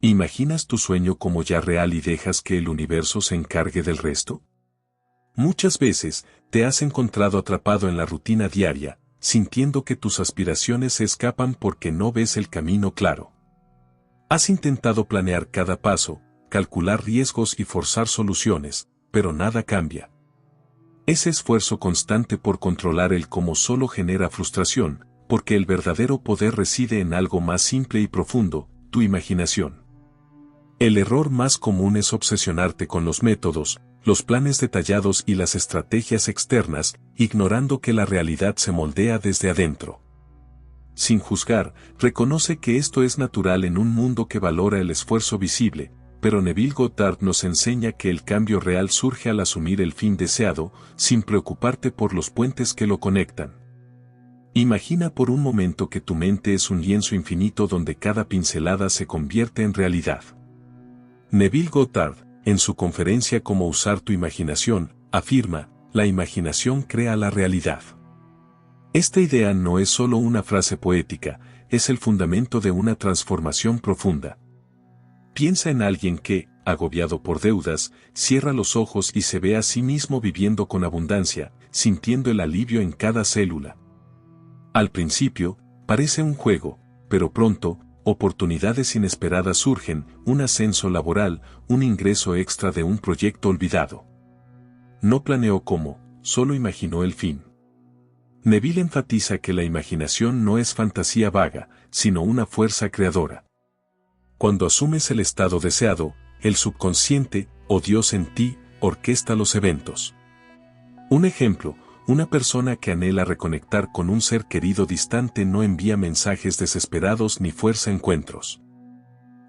¿Imaginas tu sueño como ya real y dejas que el universo se encargue del resto? Muchas veces, te has encontrado atrapado en la rutina diaria, sintiendo que tus aspiraciones se escapan porque no ves el camino claro. Has intentado planear cada paso, calcular riesgos y forzar soluciones, pero nada cambia. Ese esfuerzo constante por controlar el cómo solo genera frustración, porque el verdadero poder reside en algo más simple y profundo, tu imaginación. El error más común es obsesionarte con los métodos, los planes detallados y las estrategias externas, ignorando que la realidad se moldea desde adentro. Sin juzgar, reconoce que esto es natural en un mundo que valora el esfuerzo visible, pero Neville Goddard nos enseña que el cambio real surge al asumir el fin deseado, sin preocuparte por los puentes que lo conectan. Imagina por un momento que tu mente es un lienzo infinito donde cada pincelada se convierte en realidad. Neville Goddard, en su conferencia Cómo usar tu imaginación, afirma, la imaginación crea la realidad. Esta idea no es solo una frase poética, es el fundamento de una transformación profunda. Piensa en alguien que, agobiado por deudas, cierra los ojos y se ve a sí mismo viviendo con abundancia, sintiendo el alivio en cada célula. Al principio, parece un juego, pero pronto, oportunidades inesperadas surgen, un ascenso laboral, un ingreso extra de un proyecto olvidado. No planeó cómo, solo imaginó el fin. Neville enfatiza que la imaginación no es fantasía vaga, sino una fuerza creadora. Cuando asumes el estado deseado, el subconsciente, o Dios en ti, orquesta los eventos. Un ejemplo, una persona que anhela reconectar con un ser querido distante no envía mensajes desesperados ni fuerza encuentros.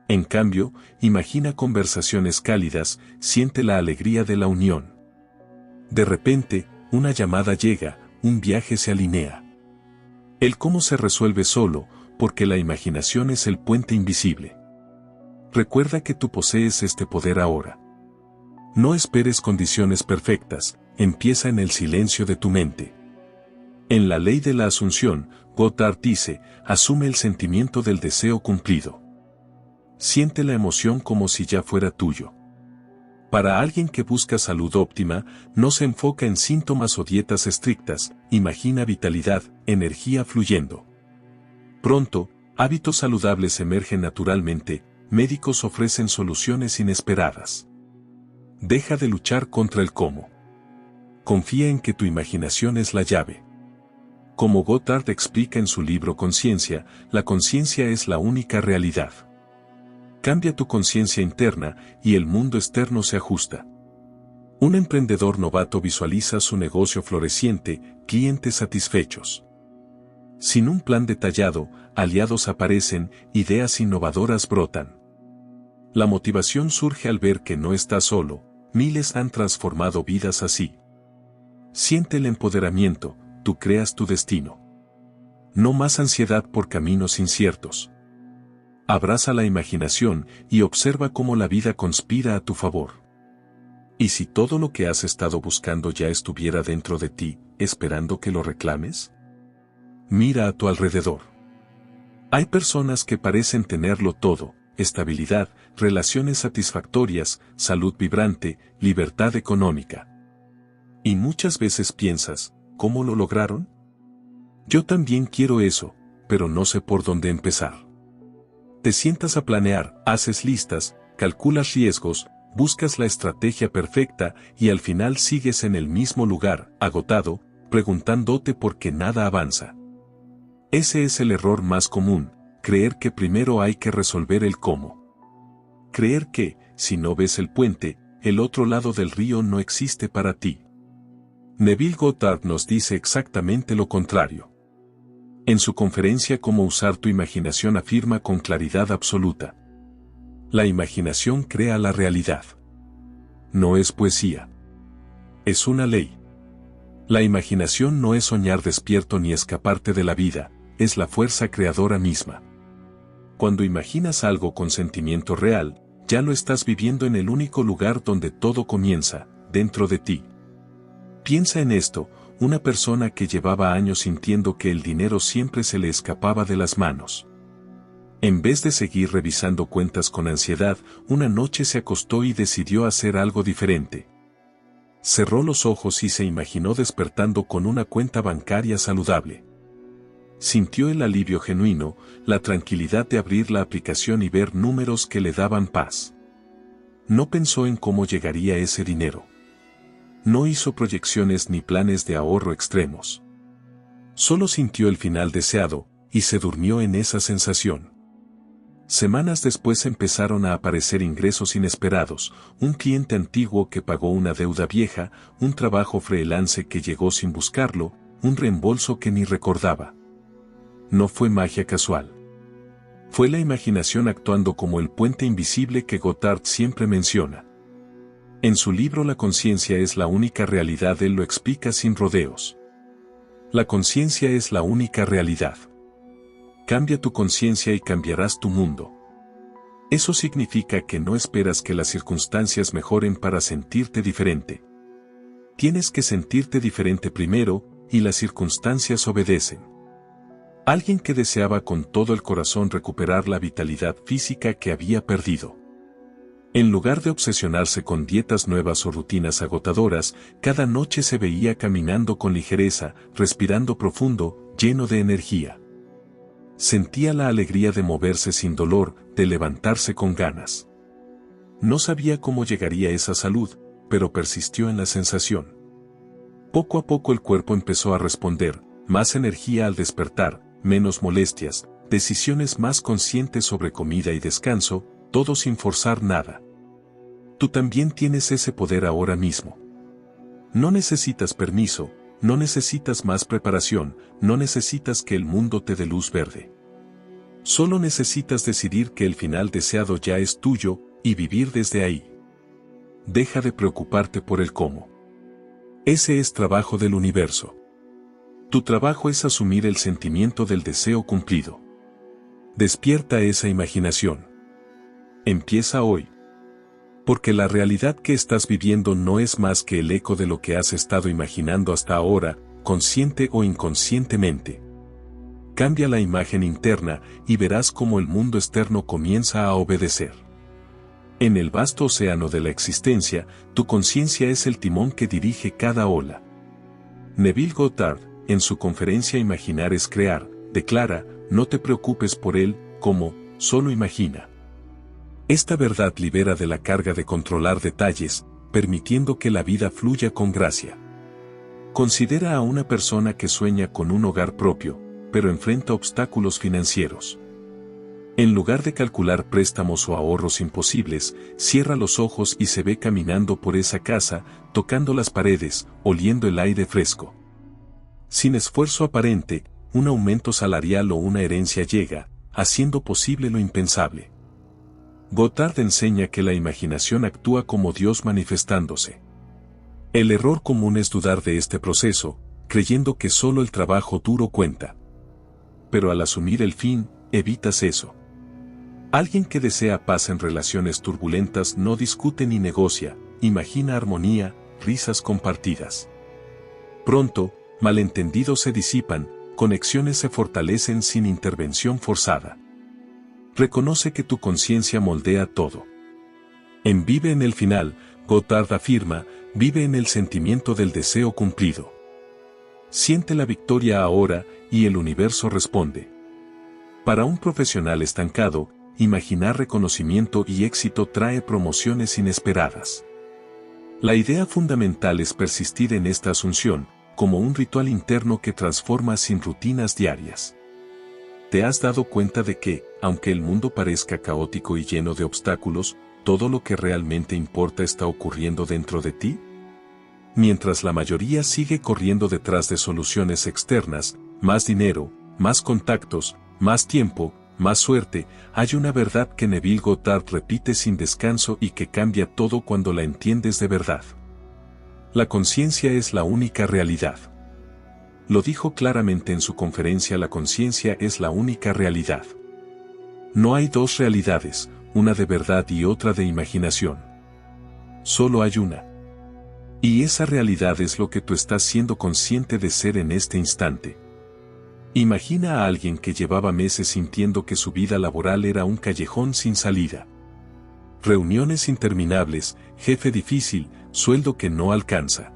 En cambio, imagina conversaciones cálidas, siente la alegría de la unión. De repente, una llamada llega, un viaje se alinea. El cómo se resuelve solo, porque la imaginación es el puente invisible. Recuerda que tú posees este poder ahora. No esperes condiciones perfectas, empieza en el silencio de tu mente. En la ley de la asunción, Goddard dice, asume el sentimiento del deseo cumplido. Siente la emoción como si ya fuera tuyo. Para alguien que busca salud óptima, no se enfoca en síntomas o dietas estrictas, imagina vitalidad, energía fluyendo. Pronto, hábitos saludables emergen naturalmente, médicos ofrecen soluciones inesperadas. Deja de luchar contra el cómo. Confía en que tu imaginación es la llave. Como Goddard explica en su libro Conciencia, la conciencia es la única realidad. Cambia tu conciencia interna y el mundo externo se ajusta. Un emprendedor novato visualiza su negocio floreciente, clientes satisfechos. Sin un plan detallado, aliados aparecen, ideas innovadoras brotan. La motivación surge al ver que no estás solo, miles han transformado vidas así. Siente el empoderamiento, tú creas tu destino. No más ansiedad por caminos inciertos. Abraza la imaginación y observa cómo la vida conspira a tu favor. ¿Y si todo lo que has estado buscando ya estuviera dentro de ti, esperando que lo reclames? Mira a tu alrededor. Hay personas que parecen tenerlo todo, estabilidad, relaciones satisfactorias, salud vibrante, libertad económica. Y muchas veces piensas, ¿cómo lo lograron? Yo también quiero eso, pero no sé por dónde empezar. Te sientas a planear, haces listas, calculas riesgos, buscas la estrategia perfecta y al final sigues en el mismo lugar, agotado, preguntándote por qué nada avanza. Ese es el error más común, creer que primero hay que resolver el cómo. Creer que, si no ves el puente, el otro lado del río no existe para ti. Neville Goddard nos dice exactamente lo contrario. En su conferencia Cómo usar tu imaginación afirma con claridad absoluta. La imaginación crea la realidad. No es poesía. Es una ley. La imaginación no es soñar despierto ni escaparte de la vida, es la fuerza creadora misma. Cuando imaginas algo con sentimiento real, ya lo estás viviendo en el único lugar donde todo comienza, dentro de ti. Piensa en esto, una persona que llevaba años sintiendo que el dinero siempre se le escapaba de las manos. En vez de seguir revisando cuentas con ansiedad, una noche se acostó y decidió hacer algo diferente. Cerró los ojos y se imaginó despertando con una cuenta bancaria saludable. Sintió el alivio genuino, la tranquilidad de abrir la aplicación y ver números que le daban paz. No pensó en cómo llegaría ese dinero. No hizo proyecciones ni planes de ahorro extremos. Solo sintió el final deseado, y se durmió en esa sensación. Semanas después empezaron a aparecer ingresos inesperados, un cliente antiguo que pagó una deuda vieja, un trabajo freelance que llegó sin buscarlo, un reembolso que ni recordaba. No fue magia casual. Fue la imaginación actuando como el puente invisible que Gothard siempre menciona. En su libro La conciencia es la única realidad, él lo explica sin rodeos. La conciencia es la única realidad. Cambia tu conciencia y cambiarás tu mundo. Eso significa que no esperas que las circunstancias mejoren para sentirte diferente. Tienes que sentirte diferente primero, y las circunstancias obedecen. Alguien que deseaba con todo el corazón recuperar la vitalidad física que había perdido. En lugar de obsesionarse con dietas nuevas o rutinas agotadoras, cada noche se veía caminando con ligereza, respirando profundo, lleno de energía. Sentía la alegría de moverse sin dolor, de levantarse con ganas. No sabía cómo llegaría esa salud, pero persistió en la sensación. Poco a poco el cuerpo empezó a responder, más energía al despertar, menos molestias, decisiones más conscientes sobre comida y descanso, todo sin forzar nada. Tú también tienes ese poder ahora mismo. No necesitas permiso, no necesitas más preparación, no necesitas que el mundo te dé luz verde. Solo necesitas decidir que el final deseado ya es tuyo, y vivir desde ahí. Deja de preocuparte por el cómo. Ese es trabajo del universo. Tu trabajo es asumir el sentimiento del deseo cumplido. Despierta esa imaginación. Empieza hoy. Porque la realidad que estás viviendo no es más que el eco de lo que has estado imaginando hasta ahora, consciente o inconscientemente. Cambia la imagen interna y verás cómo el mundo externo comienza a obedecer. En el vasto océano de la existencia, tu conciencia es el timón que dirige cada ola. Neville Goddard, en su conferencia Imaginar es crear, declara, no te preocupes por él, como, solo imagina. Esta verdad libera de la carga de controlar detalles, permitiendo que la vida fluya con gracia. Considera a una persona que sueña con un hogar propio, pero enfrenta obstáculos financieros. En lugar de calcular préstamos o ahorros imposibles, cierra los ojos y se ve caminando por esa casa, tocando las paredes, oliendo el aire fresco. Sin esfuerzo aparente, un aumento salarial o una herencia llega, haciendo posible lo impensable. Gothard enseña que la imaginación actúa como Dios manifestándose. El error común es dudar de este proceso, creyendo que solo el trabajo duro cuenta. Pero al asumir el fin, evitas eso. Alguien que desea paz en relaciones turbulentas no discute ni negocia, imagina armonía, risas compartidas. Pronto, malentendidos se disipan, conexiones se fortalecen sin intervención forzada. Reconoce que tu conciencia moldea todo. En Vive en el final, Gothard afirma, vive en el sentimiento del deseo cumplido. Siente la victoria ahora, y el universo responde. Para un profesional estancado, imaginar reconocimiento y éxito trae promociones inesperadas. La idea fundamental es persistir en esta asunción, como un ritual interno que transforma sin rutinas diarias. ¿Te has dado cuenta de que, aunque el mundo parezca caótico y lleno de obstáculos, todo lo que realmente importa está ocurriendo dentro de ti? Mientras la mayoría sigue corriendo detrás de soluciones externas, más dinero, más contactos, más tiempo, más suerte, hay una verdad que Neville Goddard repite sin descanso y que cambia todo cuando la entiendes de verdad. La conciencia es la única realidad. Lo dijo claramente en su conferencia La conciencia es la única realidad. No hay dos realidades, una de verdad y otra de imaginación. Solo hay una. Y esa realidad es lo que tú estás siendo consciente de ser en este instante. Imagina a alguien que llevaba meses sintiendo que su vida laboral era un callejón sin salida. Reuniones interminables, jefe difícil, sueldo que no alcanza.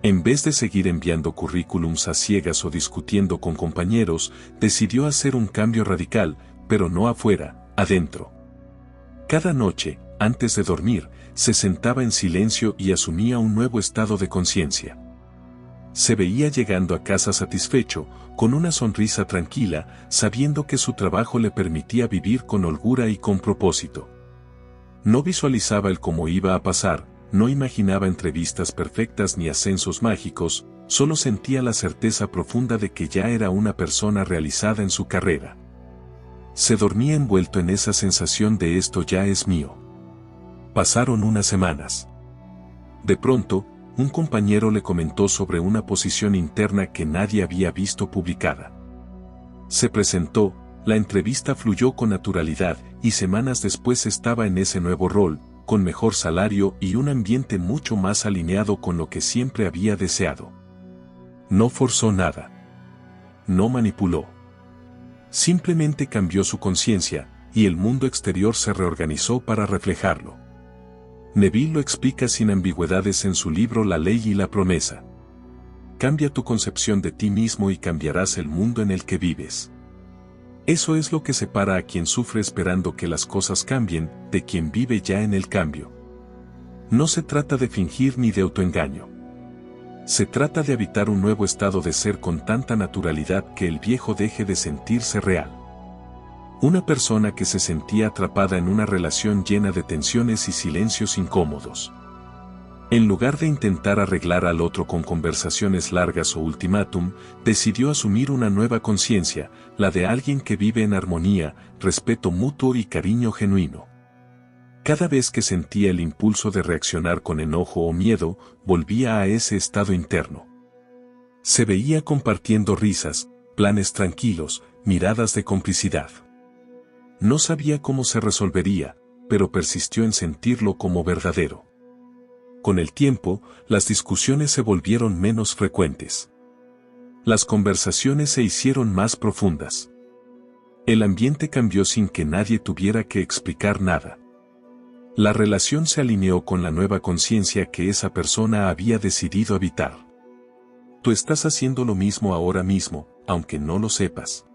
En vez de seguir enviando currículums a ciegas o discutiendo con compañeros, decidió hacer un cambio radical, pero no afuera, adentro. Cada noche, antes de dormir, se sentaba en silencio y asumía un nuevo estado de conciencia. Se veía llegando a casa satisfecho, con una sonrisa tranquila, sabiendo que su trabajo le permitía vivir con holgura y con propósito. No visualizaba el cómo iba a pasar, no imaginaba entrevistas perfectas ni ascensos mágicos, solo sentía la certeza profunda de que ya era una persona realizada en su carrera. Se dormía envuelto en esa sensación de esto ya es mío. Pasaron unas semanas. De pronto, un compañero le comentó sobre una posición interna que nadie había visto publicada. Se presentó, la entrevista fluyó con naturalidad y semanas después estaba en ese nuevo rol, con mejor salario y un ambiente mucho más alineado con lo que siempre había deseado. No forzó nada. No manipuló. Simplemente cambió su conciencia, y el mundo exterior se reorganizó para reflejarlo. Neville lo explica sin ambigüedades en su libro La Ley y la Promesa. Cambia tu concepción de ti mismo y cambiarás el mundo en el que vives. Eso es lo que separa a quien sufre esperando que las cosas cambien, de quien vive ya en el cambio. No se trata de fingir ni de autoengaño. Se trata de habitar un nuevo estado de ser con tanta naturalidad que el viejo deje de sentirse real. Una persona que se sentía atrapada en una relación llena de tensiones y silencios incómodos. En lugar de intentar arreglar al otro con conversaciones largas o ultimátum, decidió asumir una nueva conciencia, la de alguien que vive en armonía, respeto mutuo y cariño genuino. Cada vez que sentía el impulso de reaccionar con enojo o miedo, volvía a ese estado interno. Se veía compartiendo risas, planes tranquilos, miradas de complicidad. No sabía cómo se resolvería, pero persistió en sentirlo como verdadero. Con el tiempo, las discusiones se volvieron menos frecuentes. Las conversaciones se hicieron más profundas. El ambiente cambió sin que nadie tuviera que explicar nada. La relación se alineó con la nueva conciencia que esa persona había decidido habitar. Tú estás haciendo lo mismo ahora mismo, aunque no lo sepas.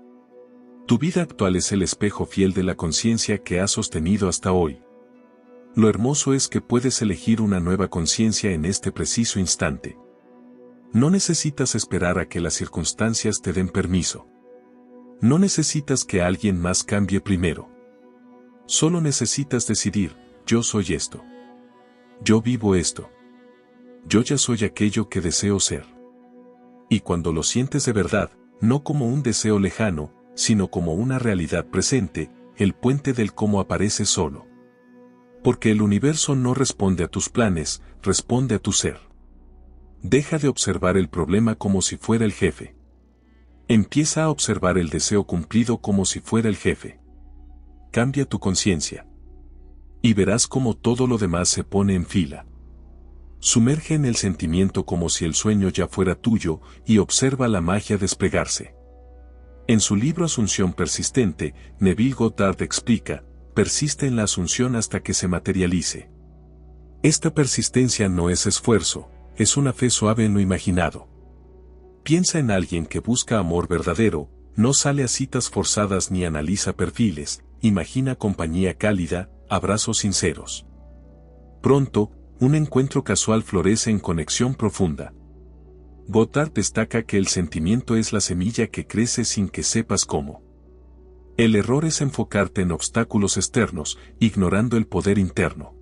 Tu vida actual es el espejo fiel de la conciencia que has sostenido hasta hoy. Lo hermoso es que puedes elegir una nueva conciencia en este preciso instante. No necesitas esperar a que las circunstancias te den permiso. No necesitas que alguien más cambie primero. Solo necesitas decidir, yo soy esto. Yo vivo esto. Yo ya soy aquello que deseo ser. Y cuando lo sientes de verdad, no como un deseo lejano, sino como una realidad presente, el puente del cómo aparece solo. Porque el universo no responde a tus planes, responde a tu ser. Deja de observar el problema como si fuera el jefe. Empieza a observar el deseo cumplido como si fuera el jefe. Cambia tu conciencia. Y verás cómo todo lo demás se pone en fila. Sumerge en el sentimiento como si el sueño ya fuera tuyo y observa la magia desplegarse. En su libro Asunción Persistente, Neville Goddard explica, persiste en la asunción hasta que se materialice. Esta persistencia no es esfuerzo, es una fe suave en lo imaginado. Piensa en alguien que busca amor verdadero, no sale a citas forzadas ni analiza perfiles, imagina compañía cálida, abrazos sinceros. Pronto, un encuentro casual florece en conexión profunda. Goddard destaca que el sentimiento es la semilla que crece sin que sepas cómo. El error es enfocarte en obstáculos externos, ignorando el poder interno.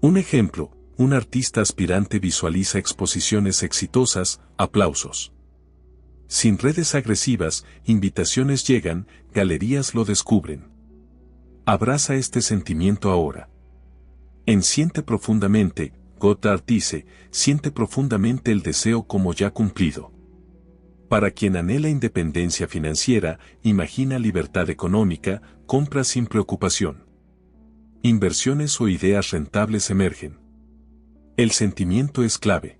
Un ejemplo, un artista aspirante visualiza exposiciones exitosas, aplausos. Sin redes agresivas, invitaciones llegan, galerías lo descubren. Abraza este sentimiento ahora. Siente profundamente, Goddard dice, siente profundamente el deseo como ya cumplido. Para quien anhela independencia financiera, imagina libertad económica, compra sin preocupación. Inversiones o ideas rentables emergen. El sentimiento es clave.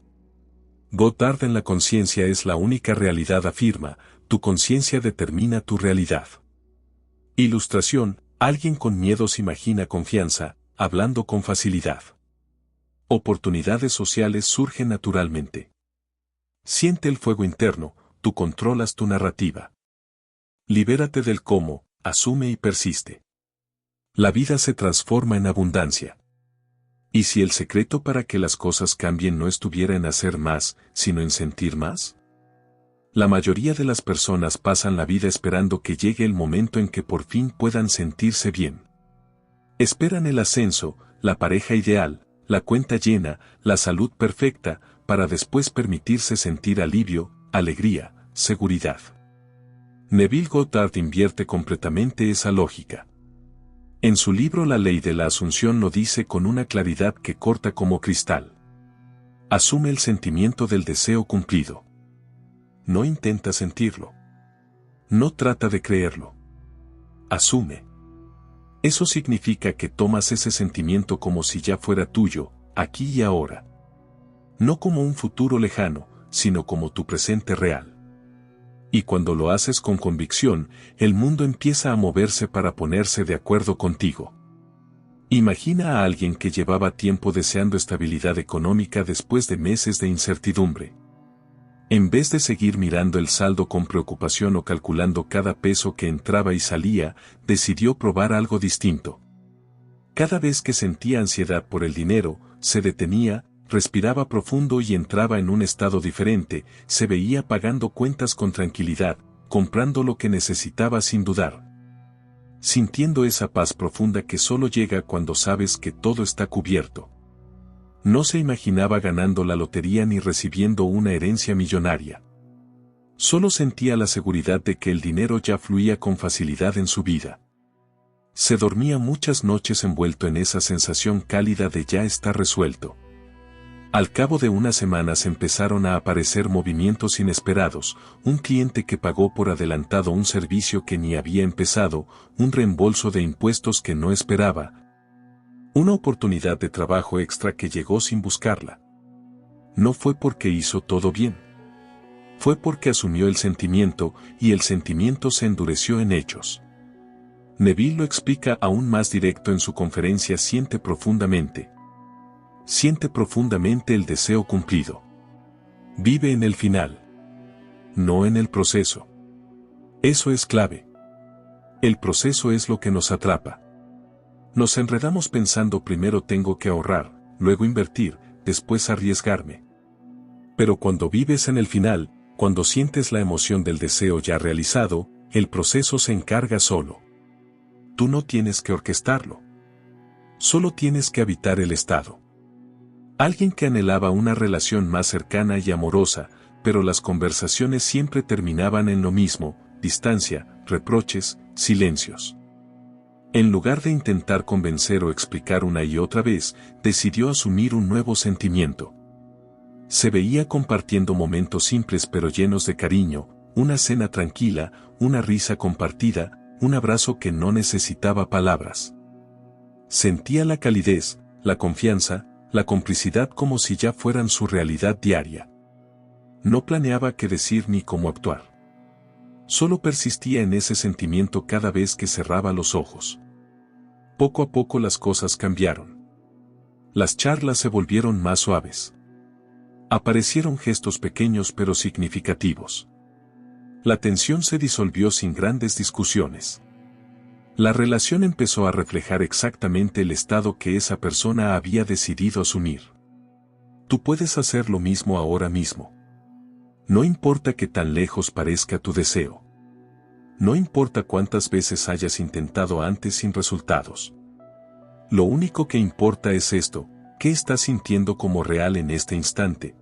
Goddard en la conciencia es la única realidad afirma, tu conciencia determina tu realidad. Ilustración, alguien con miedos imagina confianza, hablando con facilidad. Oportunidades sociales surgen naturalmente. Siente el fuego interno, tú controlas tu narrativa. Libérate del cómo, asume y persiste. La vida se transforma en abundancia. ¿Y si el secreto para que las cosas cambien no estuviera en hacer más, sino en sentir más? La mayoría de las personas pasan la vida esperando que llegue el momento en que por fin puedan sentirse bien. Esperan el ascenso, la pareja ideal, la cuenta llena, la salud perfecta, para después permitirse sentir alivio, alegría, seguridad. Neville Goddard invierte completamente esa lógica. En su libro La ley de la asunción lo dice con una claridad que corta como cristal. Asume el sentimiento del deseo cumplido. No intenta sentirlo. No trata de creerlo. Asume. Eso significa que tomas ese sentimiento como si ya fuera tuyo, aquí y ahora. No como un futuro lejano, sino como tu presente real. Y cuando lo haces con convicción, el mundo empieza a moverse para ponerse de acuerdo contigo. Imagina a alguien que llevaba tiempo deseando estabilidad económica después de meses de incertidumbre. En vez de seguir mirando el saldo con preocupación o calculando cada peso que entraba y salía, decidió probar algo distinto. Cada vez que sentía ansiedad por el dinero, se detenía, respiraba profundo y entraba en un estado diferente, se veía pagando cuentas con tranquilidad, comprando lo que necesitaba sin dudar. Sintiendo esa paz profunda que solo llega cuando sabes que todo está cubierto. No se imaginaba ganando la lotería ni recibiendo una herencia millonaria. Solo sentía la seguridad de que el dinero ya fluía con facilidad en su vida. Se dormía muchas noches envuelto en esa sensación cálida de ya está resuelto. Al cabo de unas semanas empezaron a aparecer movimientos inesperados, un cliente que pagó por adelantado un servicio que ni había empezado, un reembolso de impuestos que no esperaba, una oportunidad de trabajo extra que llegó sin buscarla. No fue porque hizo todo bien. Fue porque asumió el sentimiento, y el sentimiento se endureció en hechos. Neville lo explica aún más directo en su conferencia Siente profundamente. Siente profundamente el deseo cumplido. Vive en el final. No en el proceso. Eso es clave. El proceso es lo que nos atrapa. Nos enredamos pensando primero tengo que ahorrar, luego invertir, después arriesgarme. Pero cuando vives en el final, cuando sientes la emoción del deseo ya realizado, el proceso se encarga solo. Tú no tienes que orquestarlo. Solo tienes que habitar el estado. Alguien que anhelaba una relación más cercana y amorosa, pero las conversaciones siempre terminaban en lo mismo, distancia, reproches, silencios. En lugar de intentar convencer o explicar una y otra vez, decidió asumir un nuevo sentimiento. Se veía compartiendo momentos simples pero llenos de cariño, una cena tranquila, una risa compartida, un abrazo que no necesitaba palabras. Sentía la calidez, la confianza, la complicidad como si ya fueran su realidad diaria. No planeaba qué decir ni cómo actuar. Solo persistía en ese sentimiento cada vez que cerraba los ojos. Poco a poco las cosas cambiaron. Las charlas se volvieron más suaves. Aparecieron gestos pequeños pero significativos. La tensión se disolvió sin grandes discusiones. La relación empezó a reflejar exactamente el estado que esa persona había decidido asumir. Tú puedes hacer lo mismo ahora mismo. No importa que tan lejos parezca tu deseo. No importa cuántas veces hayas intentado antes sin resultados. Lo único que importa es esto, ¿qué estás sintiendo como real en este instante?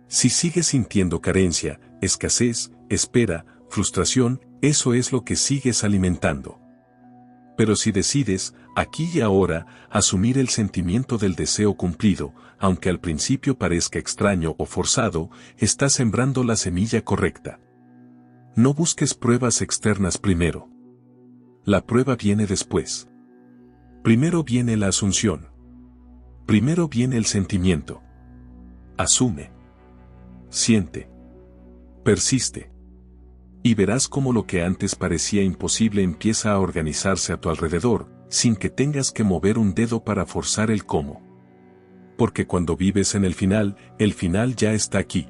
Si sigues sintiendo carencia, escasez, espera, frustración, eso es lo que sigues alimentando. Pero si decides, aquí y ahora, asumir el sentimiento del deseo cumplido, aunque al principio parezca extraño o forzado, estás sembrando la semilla correcta. No busques pruebas externas primero. La prueba viene después. Primero viene la asunción. Primero viene el sentimiento. Asume. Siente. Persiste. Y verás cómo lo que antes parecía imposible empieza a organizarse a tu alrededor, sin que tengas que mover un dedo para forzar el cómo. Porque cuando vives en el final ya está aquí.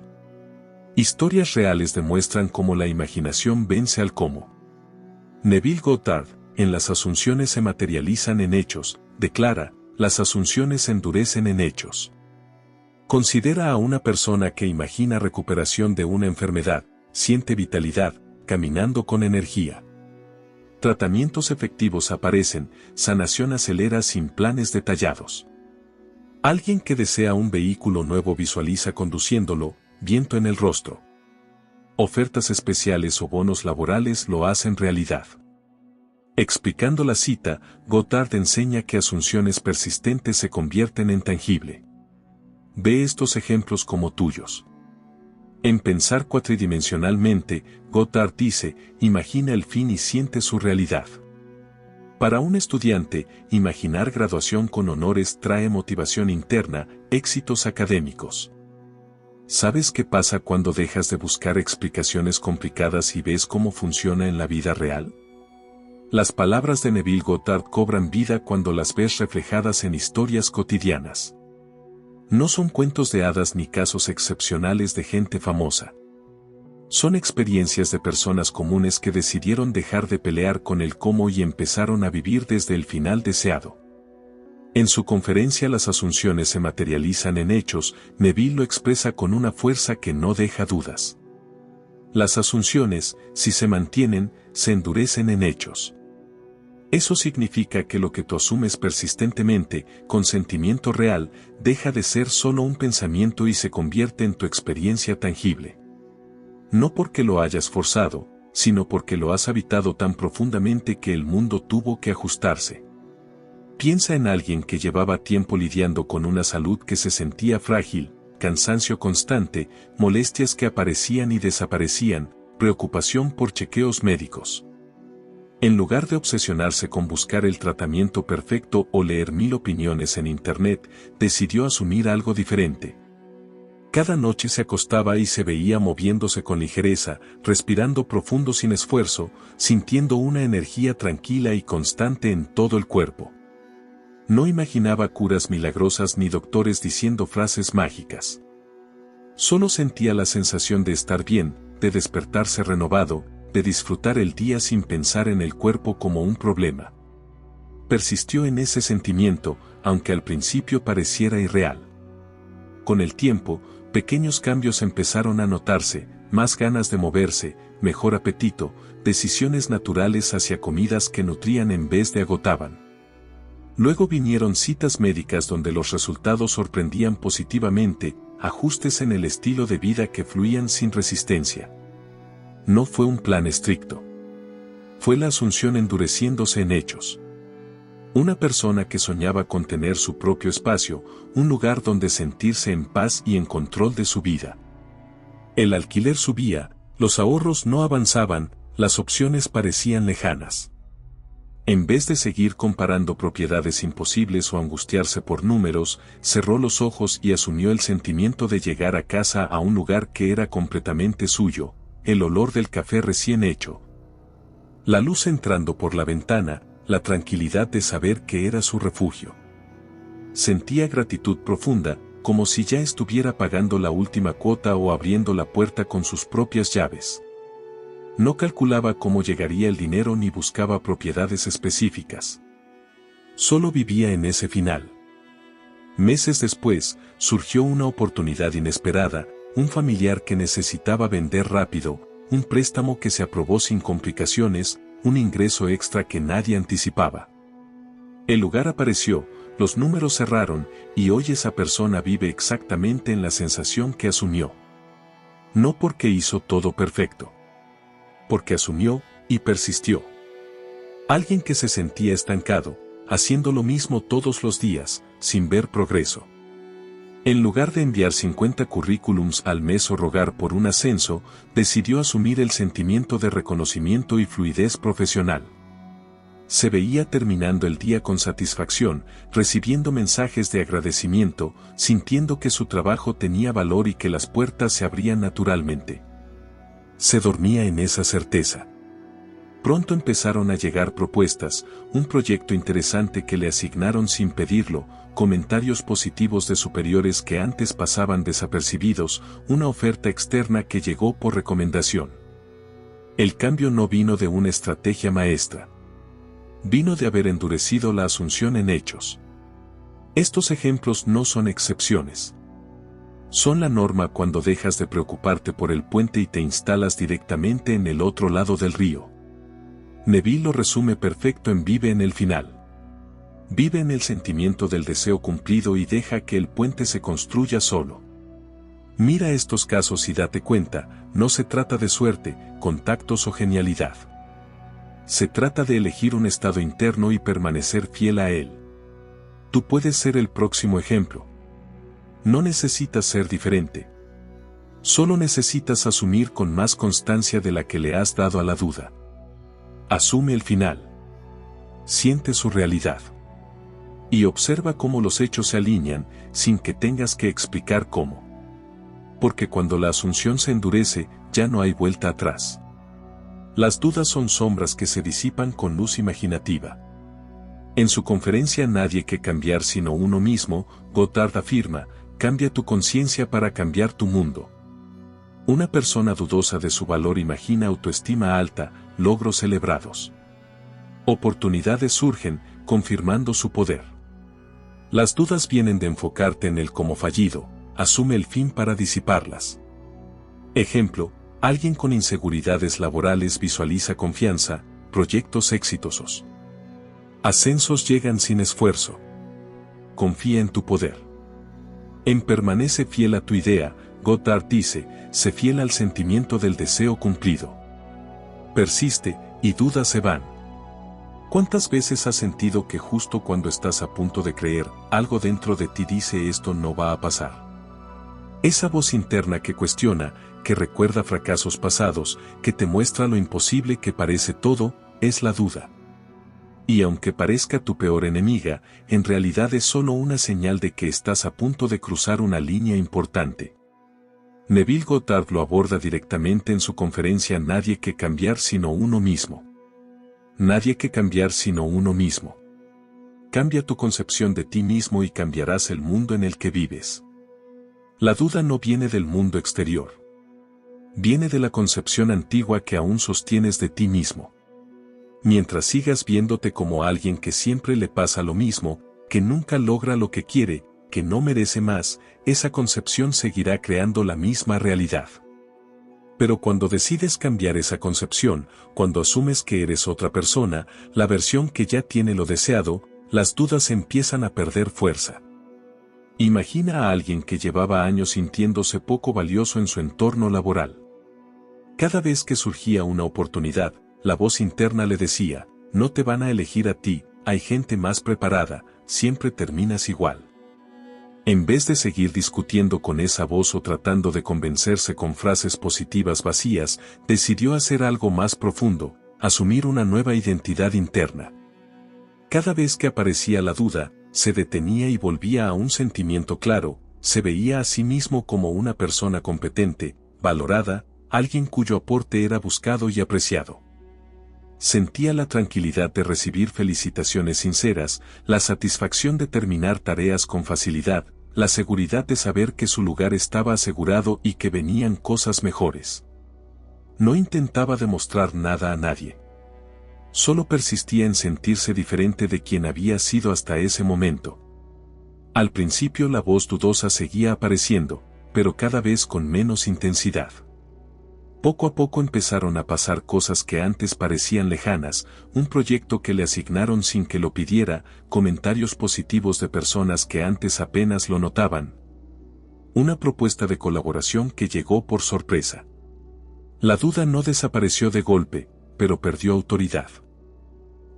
Historias reales demuestran cómo la imaginación vence al cómo. Neville Goddard, en Las asunciones se materializan en hechos, declara, las asunciones se endurecen en hechos. Considera a una persona que imagina recuperación de una enfermedad, siente vitalidad, caminando con energía. Tratamientos efectivos aparecen, sanación acelera sin planes detallados. Alguien que desea un vehículo nuevo visualiza conduciéndolo, viento en el rostro. Ofertas especiales o bonos laborales lo hacen realidad. Explicando la cita, Goddard enseña que asunciones persistentes se convierten en tangible. Ve estos ejemplos como tuyos. En Pensar cuatridimensionalmente, Goddard dice, imagina el fin y siente su realidad. Para un estudiante, imaginar graduación con honores trae motivación interna, éxitos académicos. ¿Sabes qué pasa cuando dejas de buscar explicaciones complicadas y ves cómo funciona en la vida real? Las palabras de Neville Goddard cobran vida cuando las ves reflejadas en historias cotidianas. No son cuentos de hadas ni casos excepcionales de gente famosa. Son experiencias de personas comunes que decidieron dejar de pelear con el cómo y empezaron a vivir desde el final deseado. En su conferencia Las asunciones se materializan en hechos, Neville lo expresa con una fuerza que no deja dudas. Las asunciones, si se mantienen, se endurecen en hechos. Eso significa que lo que tú asumes persistentemente, con sentimiento real, deja de ser solo un pensamiento y se convierte en tu experiencia tangible. No porque lo hayas forzado, sino porque lo has habitado tan profundamente que el mundo tuvo que ajustarse. Piensa en alguien que llevaba tiempo lidiando con una salud que se sentía frágil, cansancio constante, molestias que aparecían y desaparecían, preocupación por chequeos médicos. En lugar de obsesionarse con buscar el tratamiento perfecto o leer 1000 opiniones en Internet, decidió asumir algo diferente. Cada noche se acostaba y se veía moviéndose con ligereza, respirando profundo sin esfuerzo, sintiendo una energía tranquila y constante en todo el cuerpo. No imaginaba curas milagrosas ni doctores diciendo frases mágicas. Solo sentía la sensación de estar bien, de despertarse renovado, de disfrutar el día sin pensar en el cuerpo como un problema. Persistió en ese sentimiento, aunque al principio pareciera irreal. Con el tiempo, pequeños cambios empezaron a notarse, más ganas de moverse, mejor apetito, decisiones naturales hacia comidas que nutrían en vez de agotaban. Luego vinieron citas médicas donde los resultados sorprendían positivamente, ajustes en el estilo de vida que fluían sin resistencia. No fue un plan estricto. Fue la asunción endureciéndose en hechos. Una persona que soñaba con tener su propio espacio, un lugar donde sentirse en paz y en control de su vida. El alquiler subía, los ahorros no avanzaban, las opciones parecían lejanas. En vez de seguir comparando propiedades imposibles o angustiarse por números, cerró los ojos y asumió el sentimiento de llegar a casa a un lugar que era completamente suyo, el olor del café recién hecho. La luz entrando por la ventana, la tranquilidad de saber que era su refugio. Sentía gratitud profunda, como si ya estuviera pagando la última cuota o abriendo la puerta con sus propias llaves. No calculaba cómo llegaría el dinero ni buscaba propiedades específicas. Solo vivía en ese final. Meses después, surgió una oportunidad inesperada, un familiar que necesitaba vender rápido, un préstamo que se aprobó sin complicaciones, un ingreso extra que nadie anticipaba. El lugar apareció, los números cerraron, y hoy esa persona vive exactamente en la sensación que asumió. No porque hizo todo perfecto. Porque asumió y persistió. Alguien que se sentía estancado, haciendo lo mismo todos los días, sin ver progreso. En lugar de enviar 50 currículums al mes o rogar por un ascenso, decidió asumir el sentimiento de reconocimiento y fluidez profesional. Se veía terminando el día con satisfacción, recibiendo mensajes de agradecimiento, sintiendo que su trabajo tenía valor y que las puertas se abrían naturalmente. Se dormía en esa certeza. Pronto empezaron a llegar propuestas, un proyecto interesante que le asignaron sin pedirlo, comentarios positivos de superiores que antes pasaban desapercibidos, una oferta externa que llegó por recomendación. El cambio no vino de una estrategia maestra. Vino de haber endurecido la asunción en hechos. Estos ejemplos no son excepciones. Son la norma cuando dejas de preocuparte por el puente y te instalas directamente en el otro lado del río. Neville lo resume perfecto en Vive en el final. Vive en el sentimiento del deseo cumplido y deja que el puente se construya solo. Mira estos casos y date cuenta, no se trata de suerte, contactos o genialidad. Se trata de elegir un estado interno y permanecer fiel a él. Tú puedes ser el próximo ejemplo. No necesitas ser diferente. Solo necesitas asumir con más constancia de la que le has dado a la duda. Asume el final. Siente su realidad. Y observa cómo los hechos se alinean, sin que tengas que explicar cómo. Porque cuando la asunción se endurece, ya no hay vuelta atrás. Las dudas son sombras que se disipan con luz imaginativa. En su conferencia Nadie que cambiar sino uno mismo, Goddard afirma, cambia tu conciencia para cambiar tu mundo. Una persona dudosa de su valor imagina autoestima alta, logros celebrados. Oportunidades surgen, confirmando su poder. Las dudas vienen de enfocarte en el como fallido, asume el fin para disiparlas. Ejemplo, alguien con inseguridades laborales visualiza confianza, proyectos exitosos. Ascensos llegan sin esfuerzo. Confía en tu poder. En Permanece fiel a tu idea, Goddard dice, sé fiel al sentimiento del deseo cumplido. Persiste, y dudas se van. ¿Cuántas veces has sentido que justo cuando estás a punto de creer, algo dentro de ti dice esto no va a pasar? Esa voz interna que cuestiona, que recuerda fracasos pasados, que te muestra lo imposible que parece todo, es la duda. Y aunque parezca tu peor enemiga, en realidad es solo una señal de que estás a punto de cruzar una línea importante. Neville Goddard lo aborda directamente en su conferencia Nadie que cambiar sino uno mismo. Nadie que cambiar sino uno mismo. Cambia tu concepción de ti mismo y cambiarás el mundo en el que vives. La duda no viene del mundo exterior. Viene de la concepción antigua que aún sostienes de ti mismo. Mientras sigas viéndote como alguien que siempre le pasa lo mismo, que nunca logra lo que quiere, que no merece más, esa concepción seguirá creando la misma realidad. Pero cuando decides cambiar esa concepción, cuando asumes que eres otra persona, la versión que ya tiene lo deseado, las dudas empiezan a perder fuerza. Imagina a alguien que llevaba años sintiéndose poco valioso en su entorno laboral. Cada vez que surgía una oportunidad, la voz interna le decía, no te van a elegir a ti, hay gente más preparada, siempre terminas igual. En vez de seguir discutiendo con esa voz o tratando de convencerse con frases positivas vacías, decidió hacer algo más profundo, asumir una nueva identidad interna. Cada vez que aparecía la duda, se detenía y volvía a un sentimiento claro, se veía a sí mismo como una persona competente, valorada, alguien cuyo aporte era buscado y apreciado. Sentía la tranquilidad de recibir felicitaciones sinceras, la satisfacción de terminar tareas con facilidad, la seguridad de saber que su lugar estaba asegurado y que venían cosas mejores. No intentaba demostrar nada a nadie. Solo persistía en sentirse diferente de quien había sido hasta ese momento. Al principio la voz dudosa seguía apareciendo, pero cada vez con menos intensidad. Poco a poco empezaron a pasar cosas que antes parecían lejanas, un proyecto que le asignaron sin que lo pidiera, comentarios positivos de personas que antes apenas lo notaban. Una propuesta de colaboración que llegó por sorpresa. La duda no desapareció de golpe, pero perdió autoridad.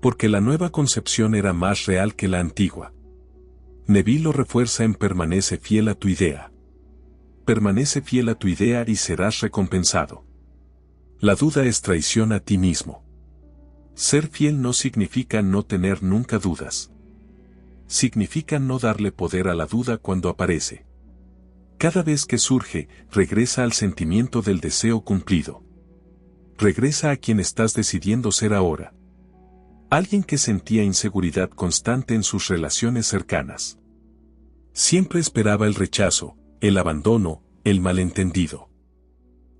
Porque la nueva concepción era más real que la antigua. Neville lo refuerza en Permanece fiel a tu idea. Permanece fiel a tu idea y serás recompensado. La duda es traición a ti mismo. Ser fiel no significa no tener nunca dudas. Significa no darle poder a la duda cuando aparece. Cada vez que surge, regresa al sentimiento del deseo cumplido. Regresa a quien estás decidiendo ser ahora. Alguien que sentía inseguridad constante en sus relaciones cercanas. Siempre esperaba el rechazo, el abandono, el malentendido.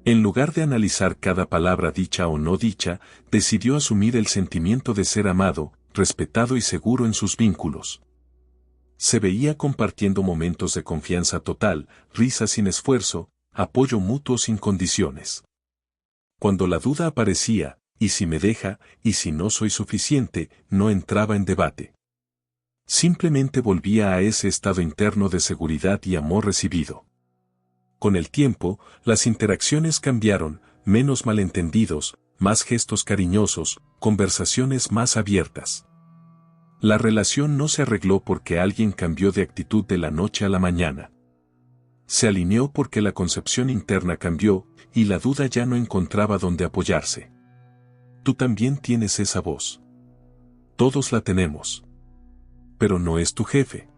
En lugar de analizar cada palabra dicha o no dicha, decidió asumir el sentimiento de ser amado, respetado y seguro en sus vínculos. Se veía compartiendo momentos de confianza total, risa sin esfuerzo, apoyo mutuo sin condiciones. Cuando la duda aparecía, ¿y si me deja, y si no soy suficiente?, no entraba en debate. Simplemente volvía a ese estado interno de seguridad y amor recibido. Con el tiempo, las interacciones cambiaron, menos malentendidos, más gestos cariñosos, conversaciones más abiertas. La relación no se arregló porque alguien cambió de actitud de la noche a la mañana. Se alineó porque la concepción interna cambió, y la duda ya no encontraba dónde apoyarse. Tú también tienes esa voz. Todos la tenemos. Pero no es tu jefe.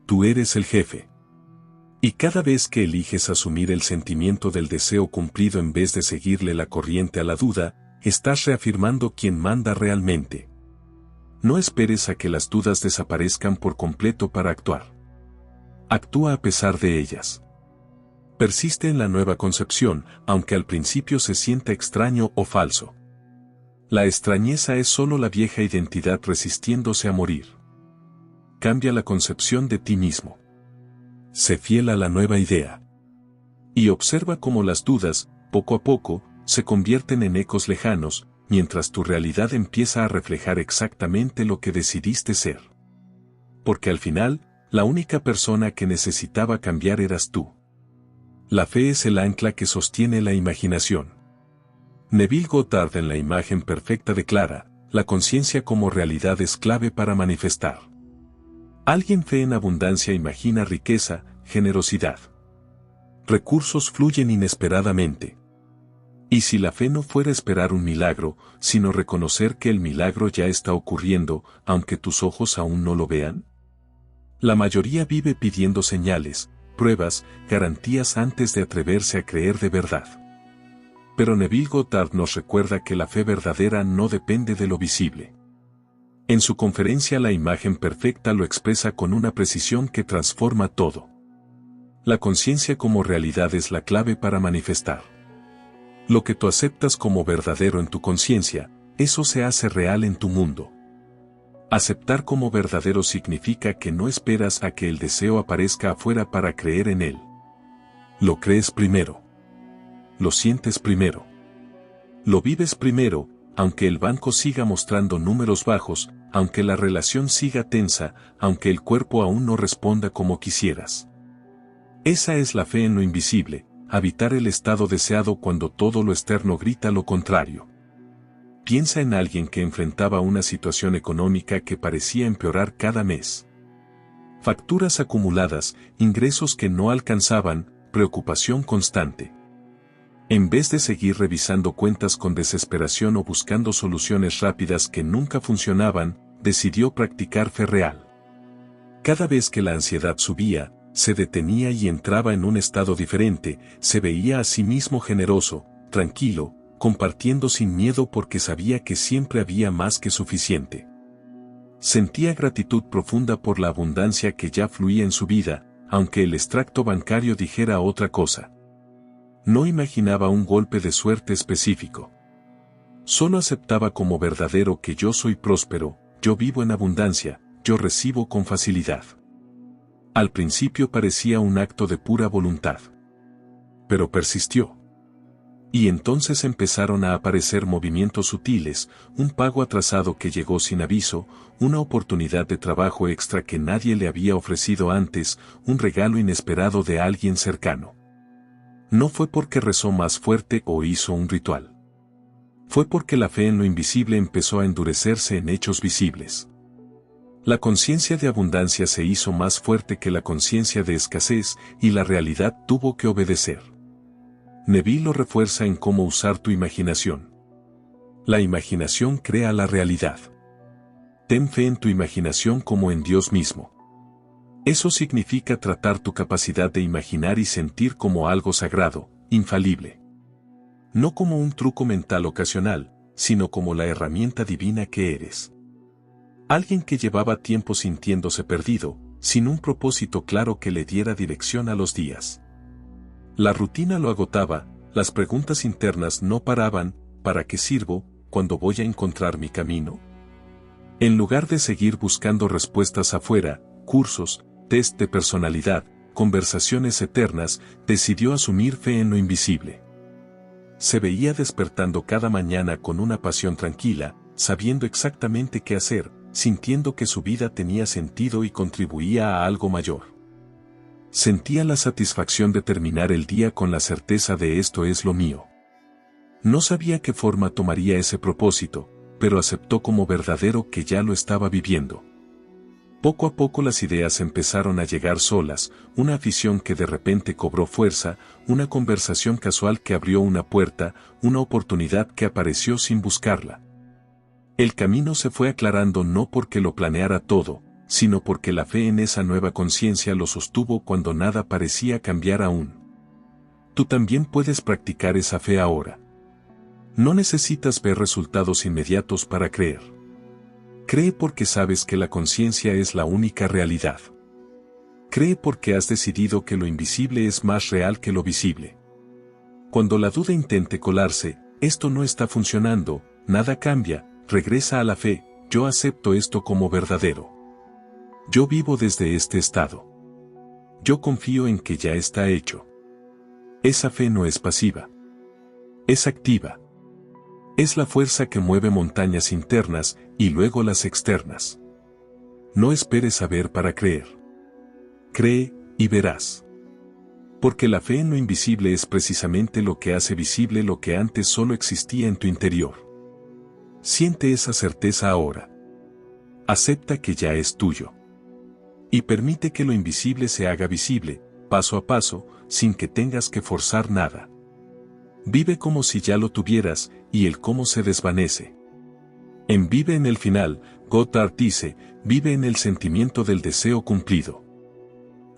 Tú eres el jefe. Y cada vez que eliges asumir el sentimiento del deseo cumplido en vez de seguirle la corriente a la duda, estás reafirmando quién manda realmente. No esperes a que las dudas desaparezcan por completo para actuar. Actúa a pesar de ellas. Persiste en la nueva concepción, aunque al principio se sienta extraño o falso. La extrañeza es solo la vieja identidad resistiéndose a morir. Cambia la concepción de ti mismo. Sé fiel a la nueva idea. Y observa cómo las dudas, poco a poco, se convierten en ecos lejanos, mientras tu realidad empieza a reflejar exactamente lo que decidiste ser. Porque al final, la única persona que necesitaba cambiar eras tú. La fe es el ancla que sostiene la imaginación. Neville Goddard en La imagen perfecta declara, la conciencia como realidad es clave para manifestar. Alguien fe en abundancia imagina riqueza, generosidad. Recursos fluyen inesperadamente. Y si la fe no fuera esperar un milagro, sino reconocer que el milagro ya está ocurriendo, aunque tus ojos aún no lo vean? La mayoría vive pidiendo señales, pruebas, garantías antes de atreverse a creer de verdad. Pero Neville Goddard nos recuerda que la fe verdadera no depende de lo visible. En su conferencia La imagen perfecta lo expresa con una precisión que transforma todo. La conciencia como realidad es la clave para manifestar. Lo que tú aceptas como verdadero en tu conciencia, eso se hace real en tu mundo. Aceptar como verdadero significa que no esperas a que el deseo aparezca afuera para creer en él. Lo crees primero. Lo sientes primero. Lo vives primero, aunque el banco siga mostrando números bajos, aunque la relación siga tensa, aunque el cuerpo aún no responda como quisieras. Esa es la fe en lo invisible, habitar el estado deseado cuando todo lo externo grita lo contrario. Piensa en alguien que enfrentaba una situación económica que parecía empeorar cada mes. Facturas acumuladas, ingresos que no alcanzaban, preocupación constante. En vez de seguir revisando cuentas con desesperación o buscando soluciones rápidas que nunca funcionaban, decidió practicar fe real. Cada vez que la ansiedad subía, se detenía y entraba en un estado diferente, se veía a sí mismo generoso, tranquilo, compartiendo sin miedo porque sabía que siempre había más que suficiente. Sentía gratitud profunda por la abundancia que ya fluía en su vida, aunque el extracto bancario dijera otra cosa. No imaginaba un golpe de suerte específico. Solo aceptaba como verdadero que yo soy próspero, yo vivo en abundancia, yo recibo con facilidad. Al principio parecía un acto de pura voluntad. Pero persistió. Y entonces empezaron a aparecer movimientos sutiles, un pago atrasado que llegó sin aviso, una oportunidad de trabajo extra que nadie le había ofrecido antes, un regalo inesperado de alguien cercano. No fue porque rezó más fuerte o hizo un ritual. Fue porque la fe en lo invisible empezó a endurecerse en hechos visibles. La conciencia de abundancia se hizo más fuerte que la conciencia de escasez y la realidad tuvo que obedecer. Neville lo refuerza en cómo usar tu imaginación. La imaginación crea la realidad. Ten fe en tu imaginación como en Dios mismo. Eso significa tratar tu capacidad de imaginar y sentir como algo sagrado, infalible. No como un truco mental ocasional, sino como la herramienta divina que eres. Alguien que llevaba tiempo sintiéndose perdido, sin un propósito claro que le diera dirección a los días. La rutina lo agotaba, las preguntas internas no paraban: ¿para qué sirvo? ¿Cuándo voy a encontrar mi camino? En lugar de seguir buscando respuestas afuera, cursos, test de personalidad, conversaciones eternas, decidió asumir fe en lo invisible. Se veía despertando cada mañana con una pasión tranquila, sabiendo exactamente qué hacer, sintiendo que su vida tenía sentido y contribuía a algo mayor. Sentía la satisfacción de terminar el día con la certeza de esto es lo mío. No sabía qué forma tomaría ese propósito, pero aceptó como verdadero que ya lo estaba viviendo. Poco a poco las ideas empezaron a llegar solas, una afición que de repente cobró fuerza, una conversación casual que abrió una puerta, una oportunidad que apareció sin buscarla. El camino se fue aclarando no porque lo planeara todo, sino porque la fe en esa nueva conciencia lo sostuvo cuando nada parecía cambiar aún. Tú también puedes practicar esa fe ahora. No necesitas ver resultados inmediatos para creer. Cree porque sabes que la conciencia es la única realidad. Cree porque has decidido que lo invisible es más real que lo visible. Cuando la duda intente colarse, esto no está funcionando, nada cambia, regresa a la fe: yo acepto esto como verdadero. Yo vivo desde este estado. Yo confío en que ya está hecho. Esa fe no es pasiva. Es activa. Es la fuerza que mueve montañas internas y luego las externas. No esperes a ver para creer. Cree y verás. Porque la fe en lo invisible es precisamente lo que hace visible lo que antes solo existía en tu interior. Siente esa certeza ahora. Acepta que ya es tuyo. Y permite que lo invisible se haga visible, paso a paso, sin que tengas que forzar nada. Vive como si ya lo tuvieras, y el cómo se desvanece. En Vive en el final, Goddard dice: vive en el sentimiento del deseo cumplido.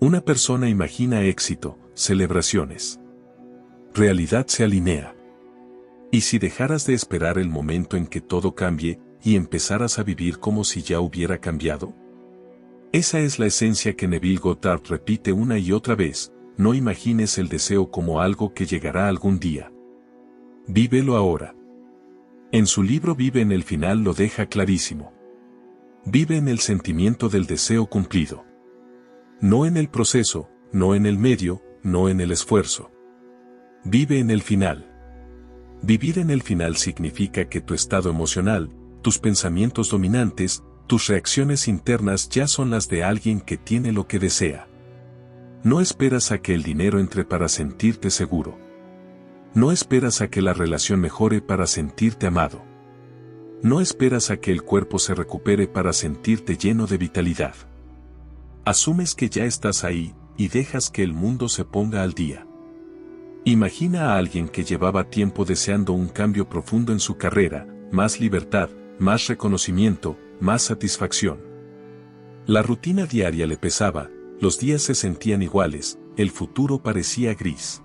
Una persona imagina éxito, celebraciones. Realidad se alinea. ¿Y si dejaras de esperar el momento en que todo cambie, y empezaras a vivir como si ya hubiera cambiado? Esa es la esencia que Neville Goddard repite una y otra vez: no imagines el deseo como algo que llegará algún día. Vívelo ahora. En su libro Vive en el final lo deja clarísimo. Vive en el sentimiento del deseo cumplido. No en el proceso, no en el medio, no en el esfuerzo. Vive en el final. Vivir en el final significa que tu estado emocional, tus pensamientos dominantes, tus reacciones internas ya son las de alguien que tiene lo que desea. No esperas a que el dinero entre para sentirte seguro. No esperas a que la relación mejore para sentirte amado. No esperas a que el cuerpo se recupere para sentirte lleno de vitalidad. Asumes que ya estás ahí, y dejas que el mundo se ponga al día. Imagina a alguien que llevaba tiempo deseando un cambio profundo en su carrera: más libertad, más reconocimiento, más satisfacción. La rutina diaria le pesaba, los días se sentían iguales, el futuro parecía gris.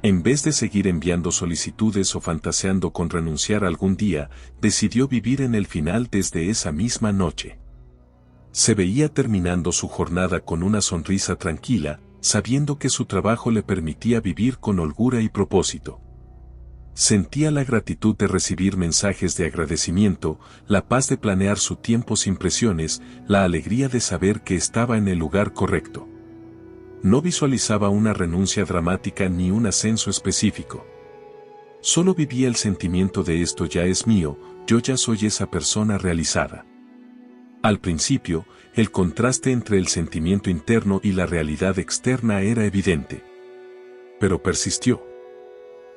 En vez de seguir enviando solicitudes o fantaseando con renunciar algún día, decidió vivir en el final desde esa misma noche. Se veía terminando su jornada con una sonrisa tranquila, sabiendo que su trabajo le permitía vivir con holgura y propósito. Sentía la gratitud de recibir mensajes de agradecimiento, la paz de planear su tiempo sin presiones, la alegría de saber que estaba en el lugar correcto. No visualizaba una renuncia dramática ni un ascenso específico. Solo vivía el sentimiento de esto ya es mío, yo ya soy esa persona realizada. Al principio, el contraste entre el sentimiento interno y la realidad externa era evidente. Pero persistió.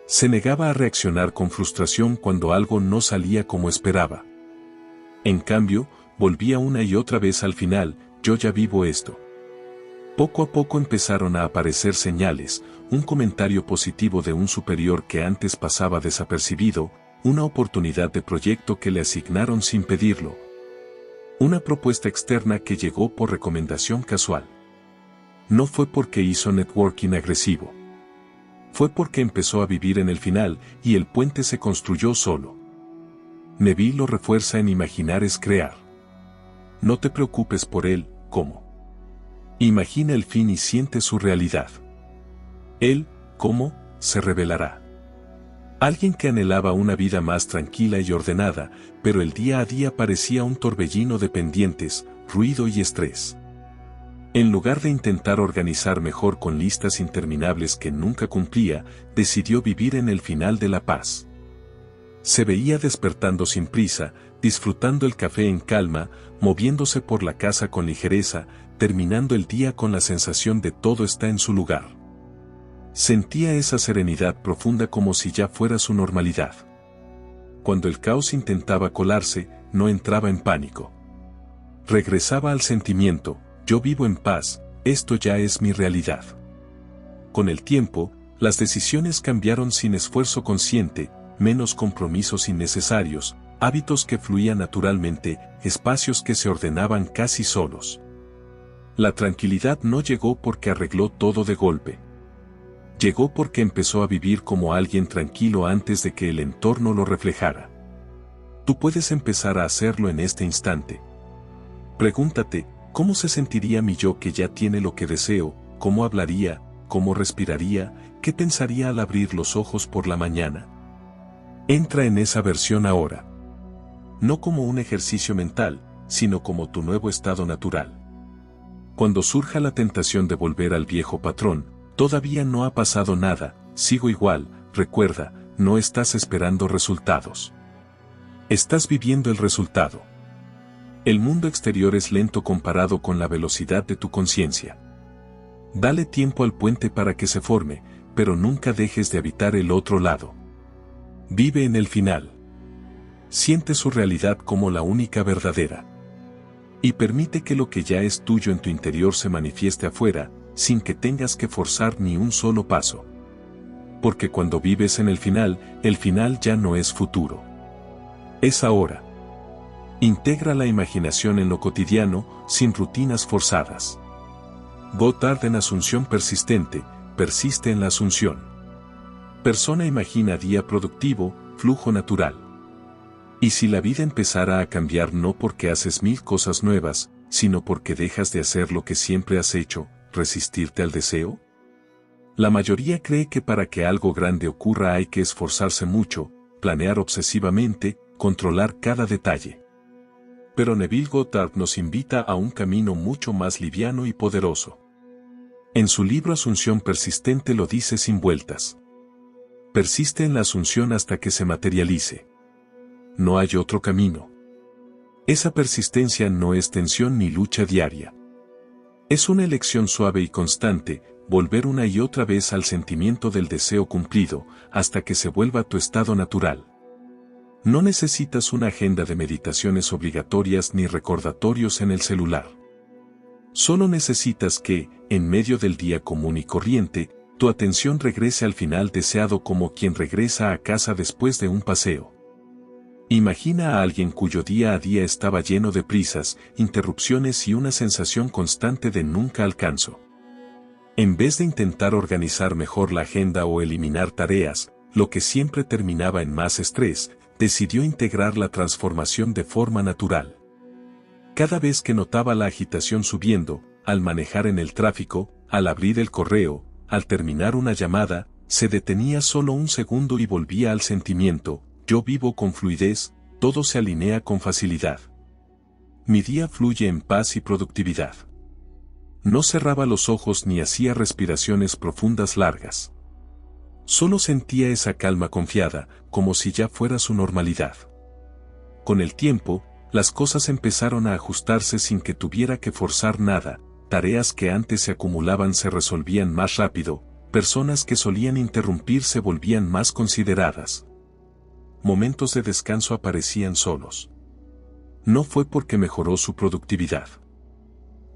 Se negaba a reaccionar con frustración cuando algo no salía como esperaba. En cambio, volvía una y otra vez al final: yo ya vivo esto. Poco a poco empezaron a aparecer señales: un comentario positivo de un superior que antes pasaba desapercibido, una oportunidad de proyecto que le asignaron sin pedirlo, una propuesta externa que llegó por recomendación casual. No fue porque hizo networking agresivo. Fue porque empezó a vivir en el final y el puente se construyó solo. Neville lo refuerza en imaginar es crear. No te preocupes por él, ¿cómo? Imagina el fin y siente su realidad. Él, ¿cómo?, se revelará. Alguien que anhelaba una vida más tranquila y ordenada, pero el día a día parecía un torbellino de pendientes, ruido y estrés. En lugar de intentar organizar mejor con listas interminables que nunca cumplía, decidió vivir en el final de la paz. Se veía despertando sin prisa, disfrutando el café en calma, moviéndose por la casa con ligereza, terminando el día con la sensación de todo está en su lugar. Sentía esa serenidad profunda como si ya fuera su normalidad. Cuando el caos intentaba colarse, no entraba en pánico. Regresaba al sentimiento, yo vivo en paz, esto ya es mi realidad. Con el tiempo, las decisiones cambiaron sin esfuerzo consciente, menos compromisos innecesarios, hábitos que fluían naturalmente, espacios que se ordenaban casi solos. La tranquilidad no llegó porque arregló todo de golpe. Llegó porque empezó a vivir como alguien tranquilo antes de que el entorno lo reflejara. Tú puedes empezar a hacerlo en este instante. Pregúntate, ¿cómo se sentiría mi yo que ya tiene lo que deseo? ¿Cómo hablaría? ¿Cómo respiraría? ¿Qué pensaría al abrir los ojos por la mañana? Entra en esa versión ahora. No como un ejercicio mental, sino como tu nuevo estado natural. Cuando surja la tentación de volver al viejo patrón, todavía no ha pasado nada, sigo igual, recuerda, no estás esperando resultados. Estás viviendo el resultado. El mundo exterior es lento comparado con la velocidad de tu conciencia. Dale tiempo al puente para que se forme, pero nunca dejes de habitar el otro lado. Vive en el final. Siente su realidad como la única verdadera. Y permite que lo que ya es tuyo en tu interior se manifieste afuera, sin que tengas que forzar ni un solo paso. Porque cuando vives en el final ya no es futuro. Es ahora. Integra la imaginación en lo cotidiano, sin rutinas forzadas. Goddard en Asunción persistente, persiste en la asunción. Persona imagina día productivo, flujo natural. Y si la vida empezara a cambiar no porque haces 1000 cosas nuevas, sino porque dejas de hacer lo que siempre has hecho, ¿resistirte al deseo? La mayoría cree que para que algo grande ocurra hay que esforzarse mucho, planear obsesivamente, controlar cada detalle. Pero Neville Goddard nos invita a un camino mucho más liviano y poderoso. En su libro Asunción persistente lo dice sin vueltas. Persiste en la asunción hasta que se materialice. No hay otro camino. Esa persistencia no es tensión ni lucha diaria. Es una elección suave y constante, volver una y otra vez al sentimiento del deseo cumplido, hasta que se vuelva tu estado natural. No necesitas una agenda de meditaciones obligatorias ni recordatorios en el celular. Solo necesitas que, en medio del día común y corriente, tu atención regrese al final deseado como quien regresa a casa después de un paseo. Imagina a alguien cuyo día a día estaba lleno de prisas, interrupciones y una sensación constante de nunca alcanzo. En vez de intentar organizar mejor la agenda o eliminar tareas, lo que siempre terminaba en más estrés, decidió integrar la transformación de forma natural. Cada vez que notaba la agitación subiendo, al manejar en el tráfico, al abrir el correo, al terminar una llamada, se detenía solo un segundo y volvía al sentimiento: yo vivo con fluidez, todo se alinea con facilidad. Mi día fluye en paz y productividad. No cerraba los ojos ni hacía respiraciones profundas largas. Solo sentía esa calma confiada, como si ya fuera su normalidad. Con el tiempo, las cosas empezaron a ajustarse sin que tuviera que forzar nada, tareas que antes se acumulaban se resolvían más rápido, personas que solían interrumpir se volvían más consideradas. Momentos de descanso aparecían solos. No fue porque mejoró su productividad.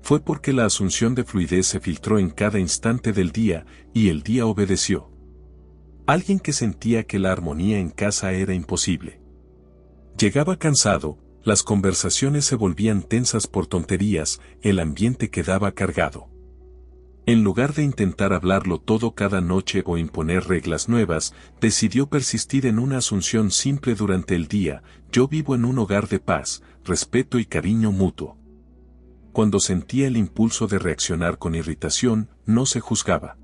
Fue porque la asunción de fluidez se filtró en cada instante del día, y el día obedeció. Alguien que sentía que la armonía en casa era imposible. Llegaba cansado, las conversaciones se volvían tensas por tonterías, el ambiente quedaba cargado. En lugar de intentar hablarlo todo cada noche o imponer reglas nuevas, decidió persistir en una asunción simple durante el día: yo vivo en un hogar de paz, respeto y cariño mutuo. Cuando sentía el impulso de reaccionar con irritación, no se juzgaba.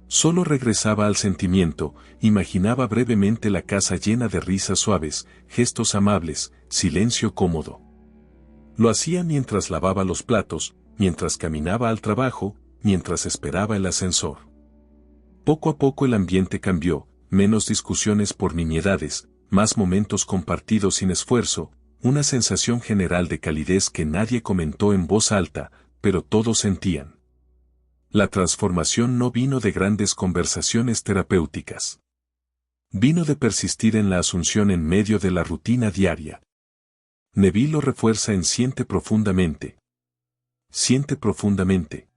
Solo regresaba al sentimiento, imaginaba brevemente la casa llena de risas suaves, gestos amables, silencio cómodo. Lo hacía mientras lavaba los platos, mientras caminaba al trabajo, mientras esperaba el ascensor. Poco a poco el ambiente cambió, menos discusiones por nimiedades, más momentos compartidos sin esfuerzo, una sensación general de calidez que nadie comentó en voz alta, pero todos sentían. La transformación no vino de grandes conversaciones terapéuticas. Vino de persistir en la asunción en medio de la rutina diaria. Neville lo refuerza en siente profundamente. Siente profundamente.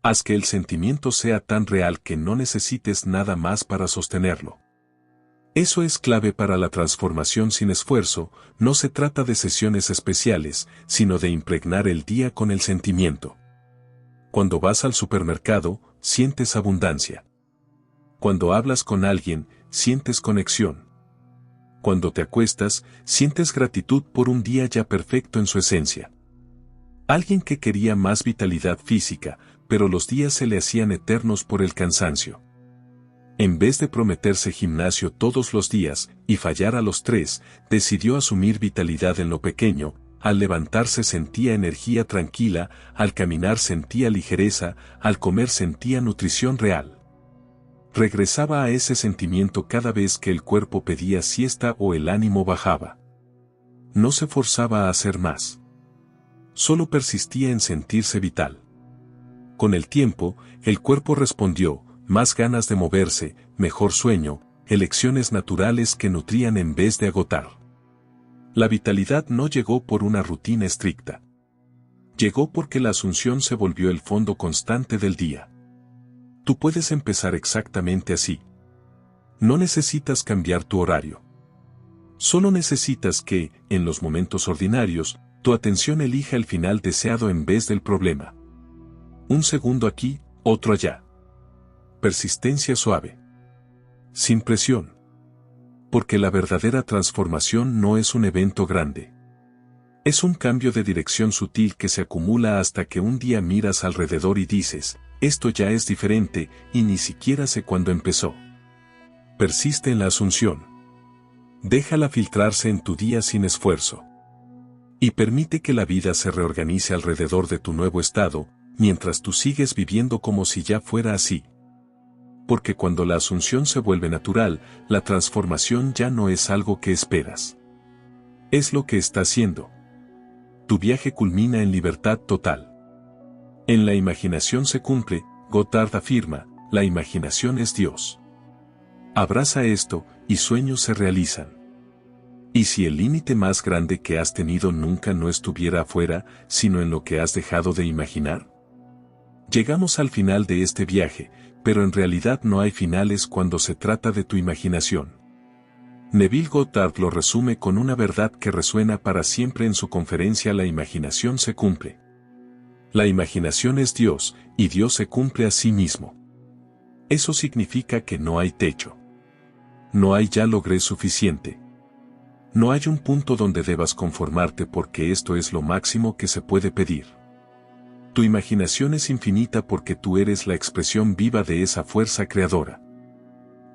Haz que el sentimiento sea tan real que no necesites nada más para sostenerlo. Eso es clave para la transformación sin esfuerzo. No se trata de sesiones especiales, sino de impregnar el día con el sentimiento. Cuando vas al supermercado, sientes abundancia. Cuando hablas con alguien, sientes conexión. Cuando te acuestas, sientes gratitud por un día ya perfecto en su esencia. Alguien que quería más vitalidad física, pero los días se le hacían eternos por el cansancio. En vez de prometerse gimnasio todos los días y fallar a los 3, decidió asumir vitalidad en lo pequeño. Al levantarse sentía energía tranquila, al caminar sentía ligereza, al comer sentía nutrición real. Regresaba a ese sentimiento cada vez que el cuerpo pedía siesta o el ánimo bajaba. No se forzaba a hacer más. Solo persistía en sentirse vital. Con el tiempo, el cuerpo respondió: más ganas de moverse, mejor sueño, elecciones naturales que nutrían en vez de agotar. La vitalidad no llegó por una rutina estricta. Llegó porque la asunción se volvió el fondo constante del día. Tú puedes empezar exactamente así. No necesitas cambiar tu horario. Solo necesitas que, en los momentos ordinarios, tu atención elija el final deseado en vez del problema. Un segundo aquí, otro allá. Persistencia suave. Sin presión. Porque la verdadera transformación no es un evento grande. Es un cambio de dirección sutil que se acumula hasta que un día miras alrededor y dices: esto ya es diferente, y ni siquiera sé cuándo empezó. Persiste en la asunción. Déjala filtrarse en tu día sin esfuerzo. Y permite que la vida se reorganice alrededor de tu nuevo estado, mientras tú sigues viviendo como si ya fuera así. Porque cuando la asunción se vuelve natural, la transformación ya no es algo que esperas. Es lo que está haciendo. Tu viaje culmina en libertad total. En la imaginación se cumple. Goddard afirma: la imaginación es Dios. Abraza esto, y sueños se realizan. ¿Y si el límite más grande que has tenido nunca no estuviera afuera, sino en lo que has dejado de imaginar? Llegamos al final de este viaje, pero en realidad no hay finales cuando se trata de tu imaginación. Neville Goddard lo resume con una verdad que resuena para siempre en su conferencia: la imaginación se cumple. La imaginación es Dios, y Dios se cumple a sí mismo. Eso significa que no hay techo. No hay ya logré suficiente. No hay un punto donde debas conformarte porque esto es lo máximo que se puede pedir. Tu imaginación es infinita porque tú eres la expresión viva de esa fuerza creadora.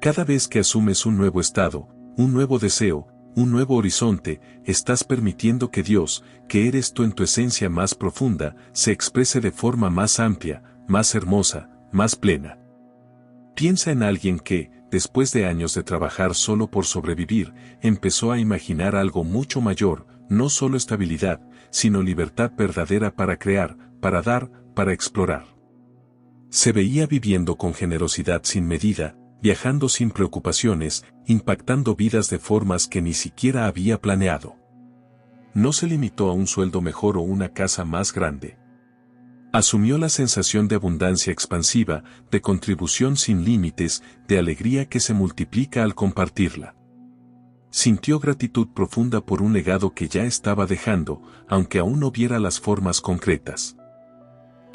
Cada vez que asumes un nuevo estado, un nuevo deseo, un nuevo horizonte, estás permitiendo que Dios, que eres tú en tu esencia más profunda, se exprese de forma más amplia, más hermosa, más plena. Piensa en alguien que, después de años de trabajar solo por sobrevivir, empezó a imaginar algo mucho mayor, no solo estabilidad, sino libertad verdadera para crear, para dar, para explorar. Se veía viviendo con generosidad sin medida, viajando sin preocupaciones, impactando vidas de formas que ni siquiera había planeado. No se limitó a un sueldo mejor o una casa más grande. Asumió la sensación de abundancia expansiva, de contribución sin límites, de alegría que se multiplica al compartirla. Sintió gratitud profunda por un legado que ya estaba dejando, aunque aún no viera las formas concretas.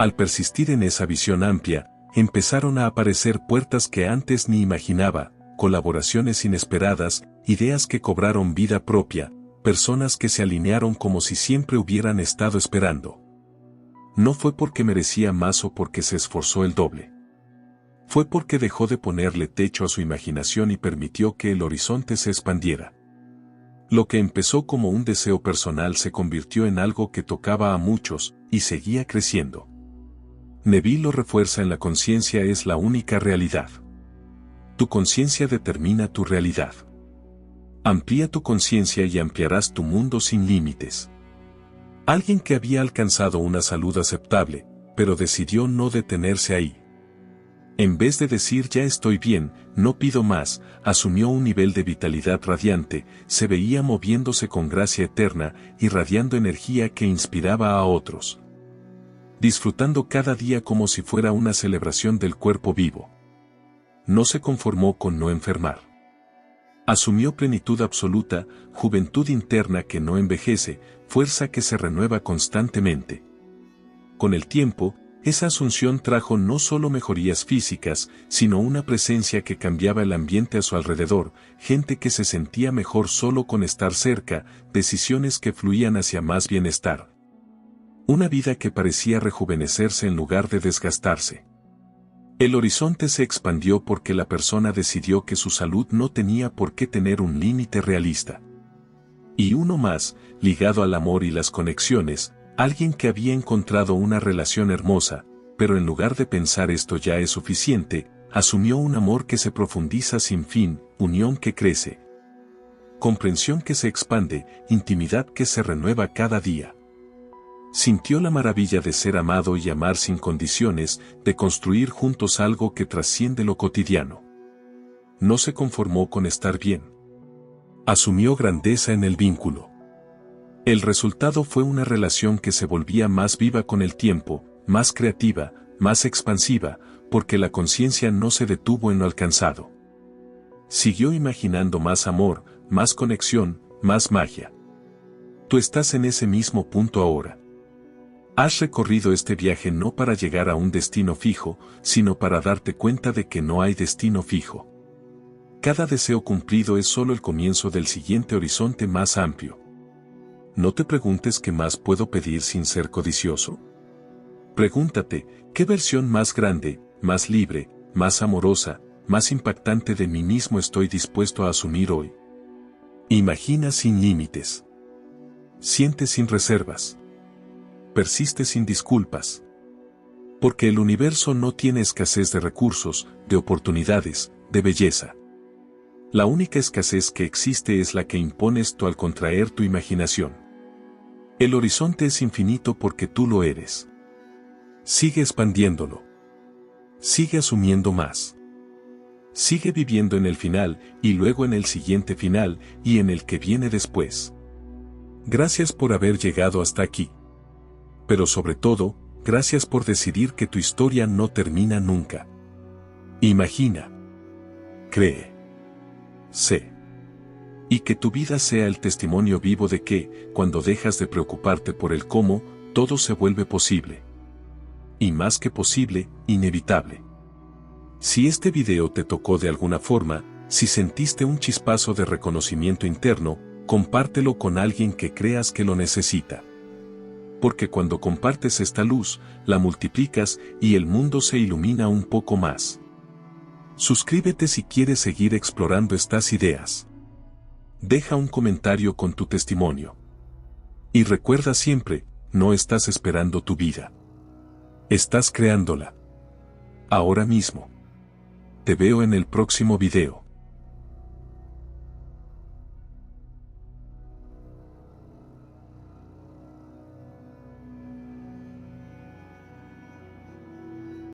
Al persistir en esa visión amplia, empezaron a aparecer puertas que antes ni imaginaba, colaboraciones inesperadas, ideas que cobraron vida propia, personas que se alinearon como si siempre hubieran estado esperando. No fue porque merecía más o porque se esforzó el doble. Fue porque dejó de ponerle techo a su imaginación y permitió que el horizonte se expandiera. Lo que empezó como un deseo personal se convirtió en algo que tocaba a muchos, y seguía creciendo. Neville lo refuerza en la conciencia es la única realidad. Tu conciencia determina tu realidad. Amplía tu conciencia y ampliarás tu mundo sin límites. Alguien que había alcanzado una salud aceptable, pero decidió no detenerse ahí. En vez de decir ya estoy bien, no pido más, asumió un nivel de vitalidad radiante, se veía moviéndose con gracia eterna, irradiando energía que inspiraba a otros. Disfrutando cada día como si fuera una celebración del cuerpo vivo. No se conformó con no enfermar. Asumió plenitud absoluta, juventud interna que no envejece, fuerza que se renueva constantemente. Con el tiempo, esa asunción trajo no solo mejorías físicas, sino una presencia que cambiaba el ambiente a su alrededor, gente que se sentía mejor solo con estar cerca, decisiones que fluían hacia más bienestar. Una vida que parecía rejuvenecerse en lugar de desgastarse. El horizonte se expandió porque la persona decidió que su salud no tenía por qué tener un límite realista. Y uno más, ligado al amor y las conexiones, alguien que había encontrado una relación hermosa, pero en lugar de pensar esto ya es suficiente, asumió un amor que se profundiza sin fin, unión que crece. Comprensión que se expande, intimidad que se renueva cada día. Sintió la maravilla de ser amado y amar sin condiciones, de construir juntos algo que trasciende lo cotidiano. No se conformó con estar bien. Asumió grandeza en el vínculo. El resultado fue una relación que se volvía más viva con el tiempo, más creativa, más expansiva, porque la conciencia no se detuvo en lo alcanzado. Siguió imaginando más amor, más conexión, más magia. Tú estás en ese mismo punto ahora. Has recorrido este viaje no para llegar a un destino fijo, sino para darte cuenta de que no hay destino fijo. Cada deseo cumplido es solo el comienzo del siguiente horizonte más amplio. No te preguntes qué más puedo pedir sin ser codicioso. Pregúntate, ¿qué versión más grande, más libre, más amorosa, más impactante de mí mismo estoy dispuesto a asumir hoy? Imagina sin límites. Siente sin reservas. Persiste sin disculpas. Porque el universo no tiene escasez de recursos, de oportunidades, de belleza. La única escasez que existe es la que impones tú al contraer tu imaginación. El horizonte es infinito porque tú lo eres. Sigue expandiéndolo. Sigue asumiendo más. Sigue viviendo en el final, y luego en el siguiente final, y en el que viene después. Gracias por haber llegado hasta aquí. Pero sobre todo, gracias por decidir que tu historia no termina nunca. Imagina. Cree. Sé. Y que tu vida sea el testimonio vivo de que, cuando dejas de preocuparte por el cómo, todo se vuelve posible. Y más que posible, inevitable. Si este video te tocó de alguna forma, si sentiste un chispazo de reconocimiento interno, compártelo con alguien que creas que lo necesita. Porque cuando compartes esta luz, la multiplicas y el mundo se ilumina un poco más. Suscríbete si quieres seguir explorando estas ideas. Deja un comentario con tu testimonio. Y recuerda siempre, no estás esperando tu vida. Estás creándola. Ahora mismo. Te veo en el próximo video.